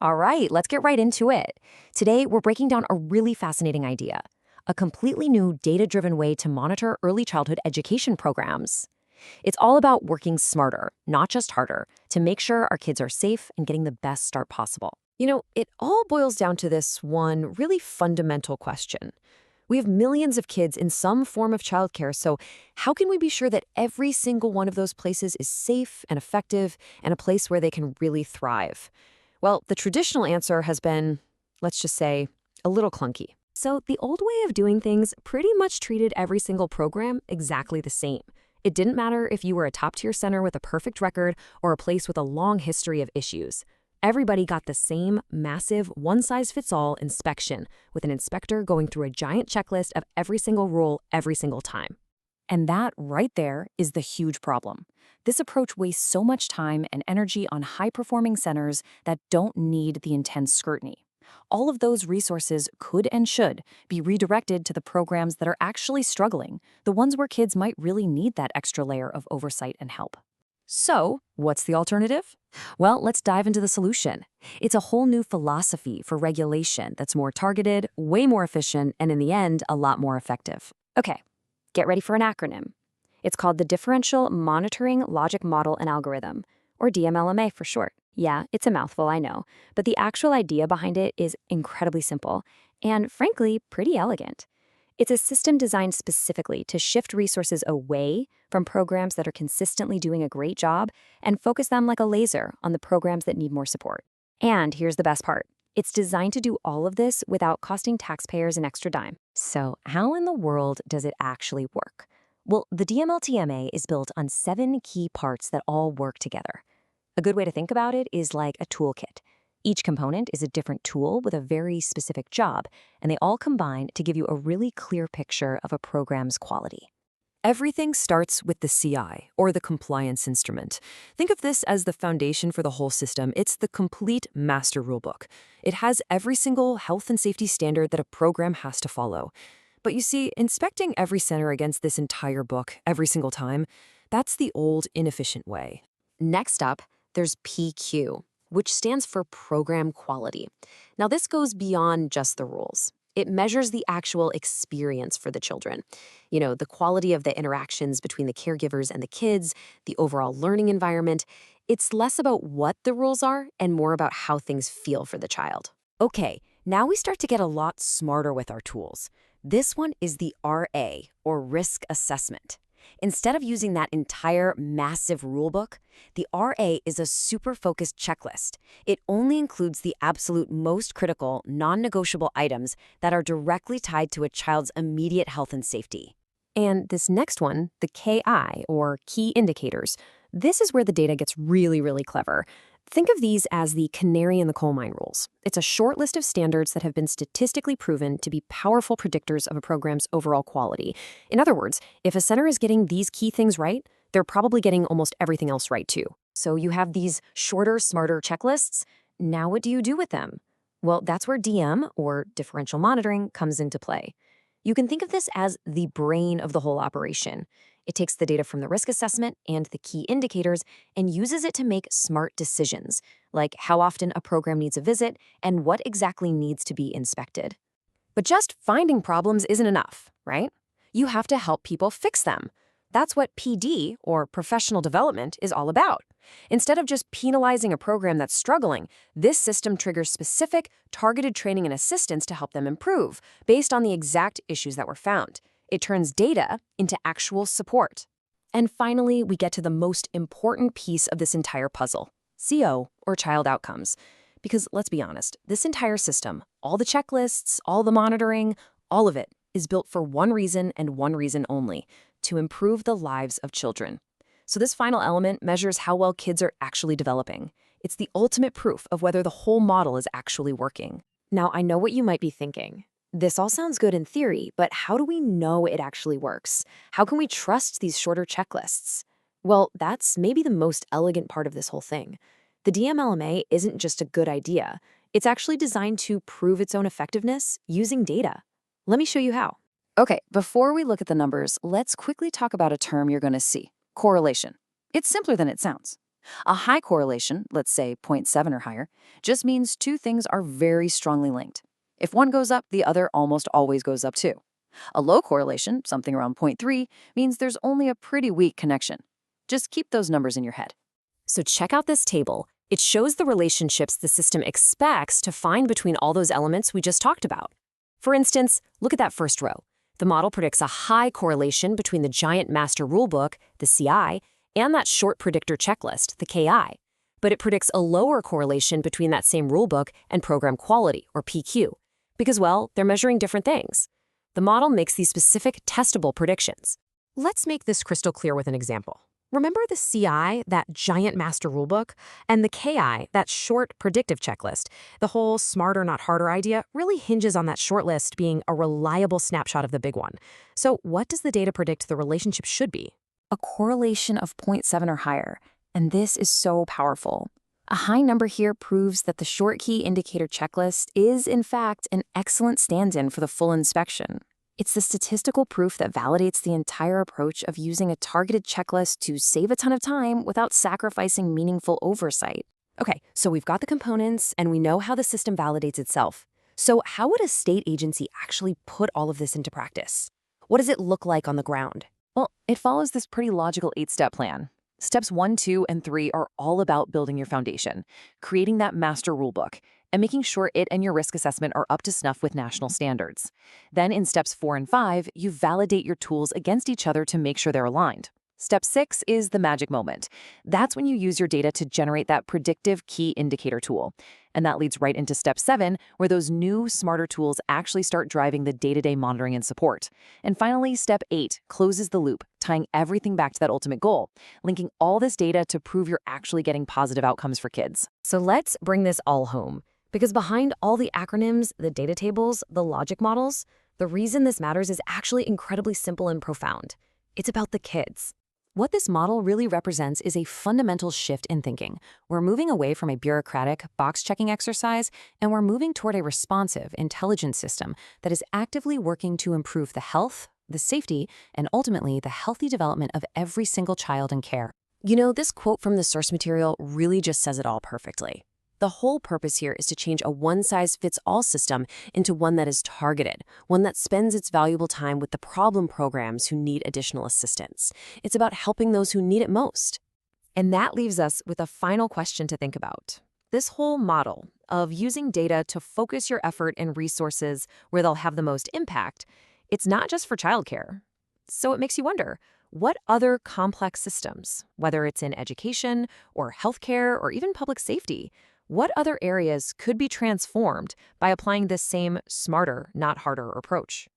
All right, let's get right into it. Today, we're breaking down a really fascinating idea, a completely new data-driven way to monitor early childhood education programs. It's all about working smarter, not just harder, to make sure our kids are safe and getting the best start possible. It all boils down to this one really fundamental question. We have millions of kids in some form of childcare, so how can we be sure that every single one of those places is safe and effective and a place where they can really thrive? Well, the traditional answer has been, let's just say, a little clunky. So the old way of doing things pretty much treated every single program exactly the same. It didn't matter if you were a top-tier center with a perfect record or a place with a long history of issues. Everybody got the same massive one-size-fits-all inspection, with an inspector going through a giant checklist of every single rule every single time. And that right there is the huge problem. This approach wastes so much time and energy on high-performing centers that don't need the intense scrutiny. All of those resources could and should be redirected to the programs that are actually struggling, the ones where kids might really need that extra layer of oversight and help. So, what's the alternative? Well, let's dive into the solution. It's a whole new philosophy for regulation that's more targeted, way more efficient, and in the end, a lot more effective. Okay, get ready for an acronym. It's called the Differential Monitoring Logic Model and Algorithm, or DMLMA for short. Yeah, it's a mouthful, I know, but the actual idea behind it is incredibly simple and, frankly, pretty elegant. It's a system designed specifically to shift resources away from programs that are consistently doing a great job and focus them like a laser on the programs that need more support. And here's the best part. It's designed to do all of this without costing taxpayers an extra dime. So how in the world does it actually work? Well, the DMLTMA is built on 7 key parts that all work together. A good way to think about it is like a toolkit. Each component is a different tool with a very specific job, and they all combine to give you a really clear picture of a program's quality. Everything starts with the CI, or the compliance instrument. Think of this as the foundation for the whole system. It's the complete master rulebook. It has every single health and safety standard that a program has to follow. But you see, inspecting every center against this entire book every single time, that's the old, inefficient way. Next up, there's PQ, which stands for Program Quality. Now, this goes beyond just the rules. It measures the actual experience for the children. The quality of the interactions between the caregivers and the kids, the overall learning environment. It's less about what the rules are and more about how things feel for the child. Okay, now we start to get a lot smarter with our tools. This one is the RA, or Risk Assessment. Instead of using that entire massive rulebook, the RA is a super focused checklist. It only includes the absolute most critical, non-negotiable items that are directly tied to a child's immediate health and safety. And this next one, the KI, or Key Indicators, this is where the data gets really, really clever. Think of these as the canary in the coal mine rules. It's a short list of standards that have been statistically proven to be powerful predictors of a program's overall quality. In other words, if a center is getting these key things right, they're probably getting almost everything else right too. So you have these shorter, smarter checklists. Now what do you do with them? Well, that's where DM, or differential monitoring, comes into play. You can think of this as the brain of the whole operation. It takes the data from the risk assessment and the key indicators and uses it to make smart decisions, like how often a program needs a visit and what exactly needs to be inspected. But just finding problems isn't enough, right? You have to help people fix them. That's what PD, or professional development, is all about. Instead of just penalizing a program that's struggling, this system triggers specific, targeted training and assistance to help them improve, based on the exact issues that were found. It turns data into actual support. And finally, we get to the most important piece of this entire puzzle, CO, or child outcomes. Because let's be honest, this entire system, all the checklists, all the monitoring, all of it is built for one reason and one reason only: to improve the lives of children. So this final element measures how well kids are actually developing. It's the ultimate proof of whether the whole model is actually working. Now, I know what you might be thinking. This all sounds good in theory, but how do we know it actually works? How can we trust these shorter checklists? Well, that's maybe the most elegant part of this whole thing. The DMLMA isn't just a good idea. It's actually designed to prove its own effectiveness using data. Let me show you how. Okay, before we look at the numbers, let's quickly talk about a term you're going to see: correlation. It's simpler than it sounds. A high correlation, let's say zero point 0.7 or higher, just means two things are very strongly linked. If one goes up, the other almost always goes up too. A low correlation, something around zero point 0.3, means there's only a pretty weak connection. Just keep those numbers in your head. So check out this table. It shows the relationships the system expects to find between all those elements we just talked about. For instance, look at that first row. The model predicts a high correlation between the giant master rulebook, the CI, and that short predictor checklist, the KI. But it predicts a lower correlation between that same rulebook and program quality, or PQ, because, well, they're measuring different things. The model makes these specific testable predictions. Let's make this crystal clear with an example. Remember the CI, that giant master rulebook, and the KI, that short predictive checklist? The whole smarter, not harder idea really hinges on that short list being a reliable snapshot of the big one. So what does the data predict the relationship should be? A correlation of 0.7 or higher, and this is so powerful. A high number here proves that the short key indicator checklist is, in fact, an excellent stand-in for the full inspection. It's the statistical proof that validates the entire approach of using a targeted checklist to save a ton of time without sacrificing meaningful oversight. Okay, so we've got the components and we know how the system validates itself. So how would a state agency actually put all of this into practice? What does it look like on the ground? Well, it follows this pretty logical 8-step plan. Steps 1, 2, and 3 are all about building your foundation, creating that master rulebook, and making sure it and your risk assessment are up to snuff with national standards. Then in steps 4 and 5, you validate your tools against each other to make sure they're aligned. Step 6 is the magic moment. That's when you use your data to generate that predictive key indicator tool. And that leads right into step 7, where those new, smarter tools actually start driving the day-to-day monitoring and support. And finally, step 8 closes the loop, tying everything back to that ultimate goal, linking all this data to prove you're actually getting positive outcomes for kids. So let's bring this all home. Because behind all the acronyms, the data tables, the logic models, the reason this matters is actually incredibly simple and profound. It's about the kids. What this model really represents is a fundamental shift in thinking. We're moving away from a bureaucratic, box-checking exercise, and we're moving toward a responsive, intelligent system that is actively working to improve the health, the safety, and ultimately the healthy development of every single child in care. You know, this quote from the source material really just says it all perfectly. The whole purpose here is to change a one-size-fits-all system into one that is targeted, one that spends its valuable time with the problem programs who need additional assistance. It's about helping those who need it most. And that leaves us with a final question to think about. This whole model of using data to focus your effort and resources where they'll have the most impact, it's not just for childcare. So it makes you wonder, what other complex systems, whether it's in education or healthcare or even public safety, what other areas could be transformed by applying this same smarter, not harder approach?